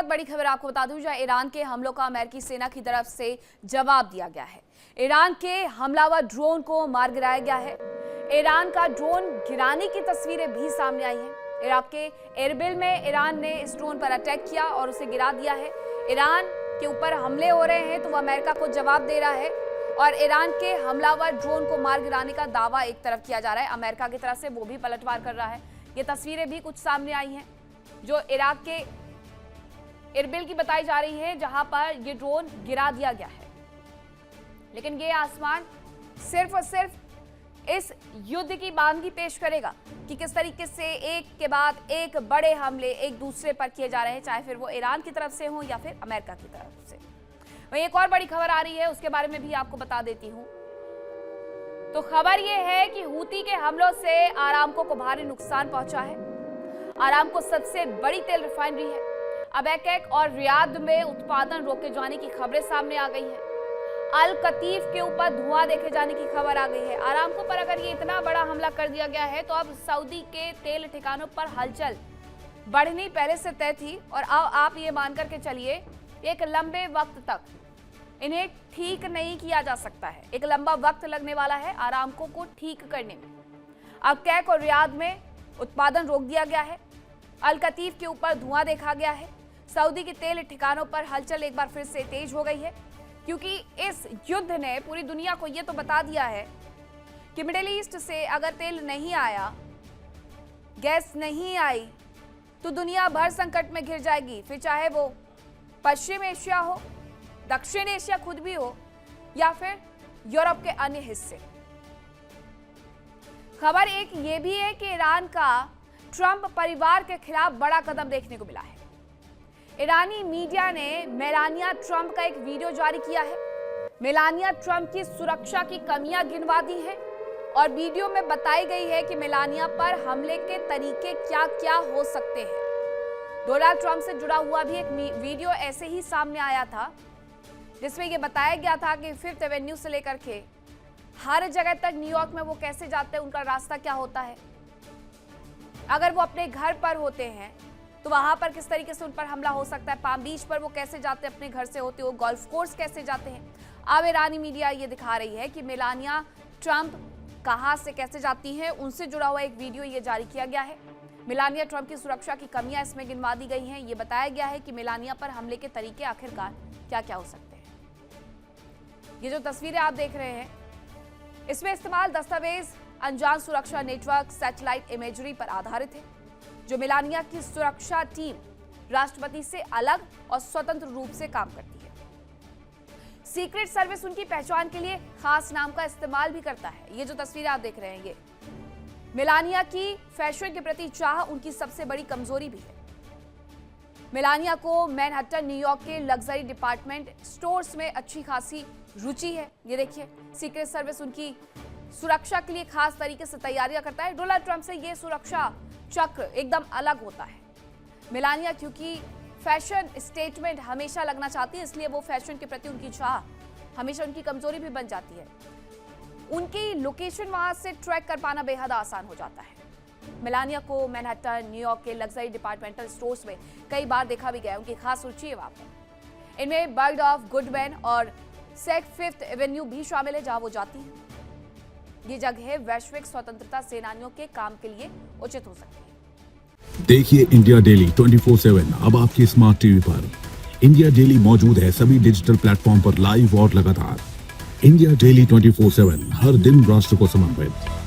बड़ी खबर आपको बता दूं, जहां ईरान के हमलों का अमेरिकी सेना की तरफ से जवाब दिया गया है। ईरान के हमलावर ड्रोन को मार गिराया गया है। ईरान का ड्रोन गिराने की तस्वीरें भी सामने आई हैं। इराक के एरबिल में ईरान ने इस ड्रोन पर अटैक किया और उसे गिरा दिया है। ईरान के ऊपर हमले हो रहे हैं तो वह अमेरिका को जवाब दे रहा है और ईरान के हमलावर ड्रोन को मार गिराने का दावा एक तरफ किया जा रहा है, अमेरिका की तरफ से वो भी पलटवार कर रहा है। ये तस्वीरें भी कुछ सामने आई हैं जो इराक के एरबिल की बताई जा रही है, जहां पर ये ड्रोन गिरा दिया गया है। लेकिन ये आसमान सिर्फ और सिर्फ इस युद्ध की बानगी पेश करेगा कि किस तरीके से एक के बाद एक बड़े हमले एक दूसरे पर किए जा रहे हैं, चाहे फिर वो ईरान की तरफ से हो या फिर अमेरिका की तरफ से। वहीं एक और बड़ी खबर आ रही है, उसके बारे में भी आपको बता देती हूं। तो खबर यह है कि हूती के हमलों से आरामको को भारी नुकसान पहुंचा है। आरामको सबसे बड़ी तेल रिफाइनरी है। अबैकैक और रियाद में उत्पादन रोके जाने की खबरें सामने आ गई हैं। अल कतीफ के ऊपर धुआं देखे जाने की खबर आ गई है। आरामको पर अगर ये इतना बड़ा हमला कर दिया गया है तो अब सऊदी के तेल ठिकानों पर हलचल बढ़नी पहले से तय थी और अब आप ये मान करके चलिए एक लंबे वक्त तक इन्हें ठीक नहीं किया जा सकता है। एक लंबा वक्त लगने वाला है आरामको को ठीक करने में। अबैकैक और रियाद में उत्पादन रोक दिया गया है। अल कतीफ के ऊपर धुआं देखा गया है। सऊदी के तेल ठिकानों पर हलचल एक बार फिर से तेज हो गई है, क्योंकि इस युद्ध ने पूरी दुनिया को यह तो बता दिया है कि मिडिल ईस्ट से अगर तेल नहीं आया, गैस नहीं आई, तो दुनिया भर संकट में घिर जाएगी। फिर चाहे वो पश्चिम एशिया हो, दक्षिण एशिया खुद भी हो, या फिर यूरोप के अन्य हिस्से। खबर एक ये भी है कि ईरान का ट्रंप परिवार के खिलाफ बड़ा कदम देखने को मिला है। ईरानी मीडिया ने मेलानिया ट्रंप का एक वीडियो जारी किया है। मेलानिया ट्रंप की सुरक्षा की कमियां गिनवा दी हैं और वीडियो में बताई गई है कि मेलानिया पर हमले के तरीके क्या क्या हो सकते हैं। डोनाल्ड ट्रंप से जुड़ा हुआ भी एक वीडियो ऐसे ही सामने आया था, जिसमें यह बताया गया था कि 5th एवेन्यू से लेकर के हर जगह तक न्यूयॉर्क में वो कैसे जाते हैं, उनका रास्ता क्या होता है। अगर वो अपने घर पर होते हैं तो वहां पर किस तरीके से उन पर हमला हो सकता है। पाम बीच पर वो कैसे जाते हैं अपने घर से होते हुए, गोल्फ कोर्स कैसे जाते हैं। अब ईरानी मीडिया ये दिखा रही है कि मेलानिया ट्रंप कहां से कैसे जाती हैं, उनसे जुड़ा हुआ एक वीडियो ये जारी किया गया है। मेलानिया ट्रंप की सुरक्षा की कमियां इसमें गिनवा दी गई हैं। ये बताया गया है कि मेलानिया पर हमले के तरीके आखिरकार क्या क्या हो सकते हैं। ये जो तस्वीरें आप देख रहे हैं, इसमें इस्तेमाल दस्तावेज अनजान सुरक्षा नेटवर्क सैटेलाइट इमेजरी पर आधारित है, जो मेलानिया की सुरक्षा टीम राष्ट्रपति से अलग और स्वतंत्र रूप से काम करती है। सीक्रेट सर्विस उनकी पहचान के लिए खास नाम का इस्तेमाल भी करता है। ये जो तस्वीरें आप देख रहे हैं, ये मेलानिया की फैशन के प्रति चाह उनकी सबसे बड़ी कमजोरी भी है। मेलानिया को मैनहट्टन न्यूयॉर्क के लग्जरी डिपार्टमेंट स्टोर्स में अच्छी खासी रुचि है। ये देखिए, सीक्रेट सर्विस उनकी सुरक्षा के लिए खास तरीके से तैयारियां करता है। डोनाल्ड ट्रंप से ये सुरक्षा चक्र एकदम अलग होता है। मेलानिया क्योंकि फैशन स्टेटमेंट हमेशा लगना चाहती है, इसलिए वो फैशन के प्रति उनकी चाह हमेशा उनकी कमजोरी भी बन जाती है। उनकी लोकेशन वहां से ट्रैक कर पाना बेहद आसान हो जाता है। मेलानिया को मैनहट्टन न्यूयॉर्क के लग्जरी डिपार्टमेंटल स्टोर्स में कई बार देखा भी गया है। उनकी खास रुचि है वहां पर। इनमें बर्ड ऑफ गुडमैन और सेक्स 5th एवेन्यू भी शामिल है, जहां वो जाती है। ये जगह वैश्विक स्वतंत्रता सेनानियों के काम के लिए उचित हो सकती है। देखिए इंडिया डेली 24/7 अब आपकी स्मार्ट टीवी पर। इंडिया डेली मौजूद है सभी डिजिटल प्लेटफॉर्म पर लाइव और लगातार। इंडिया डेली 24/7 हर दिन राष्ट्र को समर्पित।